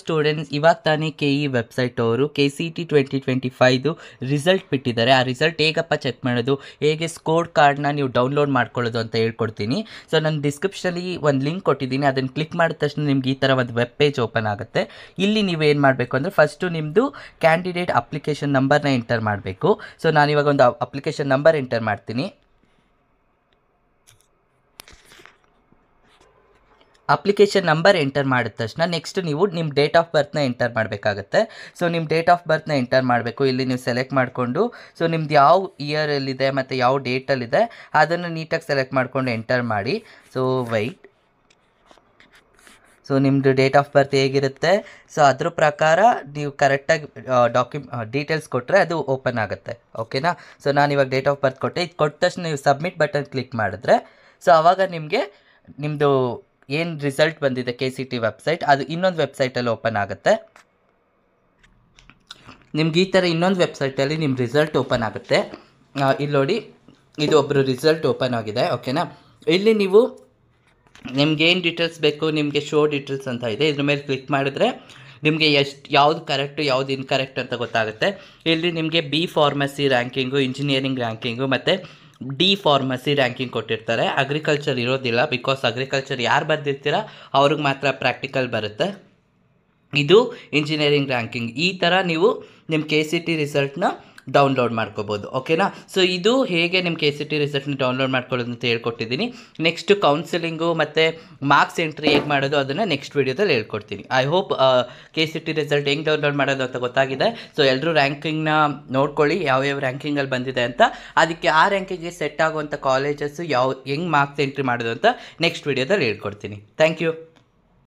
Students, ಇವಾಗ ತಾನೇ KE website ಅವರು KCET 2025 ರಿಸಲ್ಟ್ ಬಿಟ್ಟಿದ್ದಾರೆ. ಆ ರಿಸಲ್ಟ್ ಹೇಗಪ್ಪ ಚೆಕ್ ಮಾಡೋದು, ಹೇಗೆ ಸ್ಕೋರ್ ಕಾರ್ಡ್ನ ನೀವು ಡೌನ್ಲೋಡ್ ಮಾಡ್ಕೊಳ್ಳೋದು ಅಂತ ಹೇಳ್ಕೊಡ್ತೀನಿ. ಸೊ ನಾನು ಡಿಸ್ಕ್ರಿಪ್ಷನಲ್ಲಿ ಒಂದು ಲಿಂಕ್ ಕೊಟ್ಟಿದ್ದೀನಿ, ಅದನ್ನು ಕ್ಲಿಕ್ ಮಾಡಿದ ತಕ್ಷಣ ನಿಮ್ಗೆ ಈ ಥರ ಒಂದು ವೆಬ್ ಪೇಜ್ ಓಪನ್ ಆಗುತ್ತೆ. ಇಲ್ಲಿ ನೀವು ಏನು ಮಾಡಬೇಕು ಅಂದರೆ ಫಸ್ಟು ನಿಮ್ಮದು ಕ್ಯಾಂಡಿಡೇಟ್ ಅಪ್ಲಿಕೇಶನ್ ನಂಬರ್ನ ಎಂಟರ್ ಮಾಡಬೇಕು. ಸೊ ನಾನಿವಾಗ ಒಂದು ಅಪ್ಲಿಕೇಶನ್ ನಂಬರ್ ಎಂಟರ್ ಮಾಡ್ತೀನಿ. ಅಪ್ಲಿಕೇಶನ್ ನಂಬರ್ ಎಂಟರ್ ಮಾಡಿದ ತಕ್ಷಣ ನೆಕ್ಸ್ಟ್ ನೀವು ನಿಮ್ಮ ಡೇಟ್ ಆಫ್ ಬರ್ತ್ನ ಎಂಟರ್ ಮಾಡಬೇಕಾಗತ್ತೆ. ಸೊ ನಿಮ್ಮ ಡೇಟ್ ಆಫ್ ಬರ್ತ್ನ ಎಂಟರ್ ಮಾಡಬೇಕು. ಇಲ್ಲಿ ನೀವು ಸೆಲೆಕ್ಟ್ ಮಾಡಿಕೊಂಡು ಸೊ ನಿಮ್ದು ಯಾವ ಇಯರಲ್ಲಿದೆ ಮತ್ತು ಯಾವ ಡೇಟಲ್ಲಿದೆ ಅದನ್ನು ನೀಟಾಗಿ ಸೆಲೆಕ್ಟ್ ಮಾಡಿಕೊಂಡು ಎಂಟರ್ ಮಾಡಿ. ಸೊ ವೈಟ್, ಸೊ ನಿಮ್ಮದು ಡೇಟ್ ಆಫ್ ಬರ್ತ್ ಹೇಗಿರುತ್ತೆ ಸೊ ಅದ್ರ ಪ್ರಕಾರ ನೀವು ಕರೆಕ್ಟಾಗಿ ಡೀಟೇಲ್ಸ್ ಕೊಟ್ಟರೆ ಅದು ಓಪನ್ ಆಗುತ್ತೆ. ಓಕೆನಾ. ಸೊ ನಾನು ಇವಾಗ ಡೇಟ್ ಆಫ್ ಬರ್ತ್ ಕೊಟ್ಟೆ. ಇದು ಕೊಟ್ಟ ತಕ್ಷಣ ನೀವು ಸಬ್ಮಿಟ್ ಬಟನ್ ಕ್ಲಿಕ್ ಮಾಡಿದ್ರೆ ಸೊ ಆವಾಗ ನಿಮಗೆ ನಿಮ್ಮದು ಏನು ರಿಸಲ್ಟ್ ಬಂದಿದೆ KCET ವೆಬ್ಸೈಟ್ ಅದು ಇನ್ನೊಂದು ವೆಬ್ಸೈಟಲ್ಲಿ ಓಪನ್ ಆಗುತ್ತೆ. ನಿಮ್ಗೆ ಈ ಥರ ಇನ್ನೊಂದು ವೆಬ್ಸೈಟಲ್ಲಿ ನಿಮ್ಮ ರಿಸಲ್ಟ್ ಓಪನ್ ಆಗುತ್ತೆ. ಇಲ್ಲಿ ನೋಡಿ, ಇದು ಒಬ್ಬರು ರಿಸಲ್ಟ್ ಓಪನ್ ಆಗಿದೆ. ಓಕೆನಾ. ಇಲ್ಲಿ ನೀವು ನಿಮ್ಗೆ ಏನು ಡೀಟೇಲ್ಸ್ ಬೇಕು, ನಿಮಗೆ ಶೋ ಡೀಟೇಲ್ಸ್ ಅಂತ ಇದೆ. ಇದ್ರ ಮೇಲೆ ಕ್ಲಿಕ್ ಮಾಡಿದ್ರೆ ನಿಮಗೆ ಯಾವುದು ಕರೆಕ್ಟು ಯಾವುದು ಇನ್ಕರೆಕ್ಟ್ ಅಂತ ಗೊತ್ತಾಗುತ್ತೆ. ಇಲ್ಲಿ ನಿಮಗೆ B pharmacy ranking, engineering ranking ಮತ್ತು D ಫಾರ್ಮಸಿ ರ್ಯಾಂಕಿಂಗ್ ಕೊಟ್ಟಿರ್ತಾರೆ. ಅಗ್ರಿಕಲ್ಚರ್ ಇರೋದಿಲ್ಲ, ಬಿಕಾಸ್ ಅಗ್ರಿಕಲ್ಚರ್ ಯಾರು ಬರ್ದಿರ್ತೀರ ಅವ್ರಿಗೆ ಮಾತ್ರ ಪ್ರಾಕ್ಟಿಕಲ್ ಬರುತ್ತೆ. ಇದು ಇಂಜಿನಿಯರಿಂಗ್ ರ್ಯಾಂಕಿಂಗ್. ಈ ಥರ ನೀವು ನಿಮ್ಮ KCET ರಿಸಲ್ಟ್ನ ಡೌನ್ಲೋಡ್ ಮಾಡ್ಕೋಬೋದು. ಓಕೆನಾ. ಸೊ ಇದು ಹೇಗೆ ನಿಮ್ಮ KCET ರಿಸಲ್ಟ್ನ ಡೌನ್ಲೋಡ್ ಮಾಡ್ಕೊಳ್ಳೋದು ಅಂತ ಹೇಳ್ಕೊಟ್ಟಿದ್ದೀನಿ. ನೆಕ್ಸ್ಟ್ ಕೌನ್ಸಿಲಿಂಗು ಮತ್ತು ಮಾರ್ಕ್ಸ್ ಎಂಟ್ರಿ ಹೇಗೆ ಮಾಡೋದು ಅದನ್ನು ನೆಕ್ಸ್ಟ್ ವೀಡಿಯೋದಲ್ಲಿ ಹೇಳ್ಕೊಡ್ತೀನಿ. ಐ ಹೋಪ್ KCET ರಿಸಲ್ಟ್ ಹೆಂಗೆ ಡೌನ್ಲೋಡ್ ಮಾಡೋದು ಅಂತ ಗೊತ್ತಾಗಿದೆ. ಸೊ ಎಲ್ಲರೂ ರ್ಯಾಂಕಿಂಗ್ನ ನೋಡ್ಕೊಳ್ಳಿ, ಯಾವ್ಯಾವ ರ್ಯಾಂಕಿಂಗಲ್ಲಿ ಬಂದಿದೆ ಅಂತ. ಅದಕ್ಕೆ ಆ ರ್ಯಾಂಕಿಂಗ್ಗೆ ಸೆಟ್ ಆಗುವಂಥ ಕಾಲೇಜಸ್ಸು ಹೆಂಗೆ ಮಾರ್ಕ್ಸ್ ಎಂಟ್ರಿ ಮಾಡೋದು ಅಂತ ನೆಕ್ಸ್ಟ್ ವೀಡಿಯೋದಲ್ಲಿ ಹೇಳ್ಕೊಡ್ತೀನಿ. Thank you.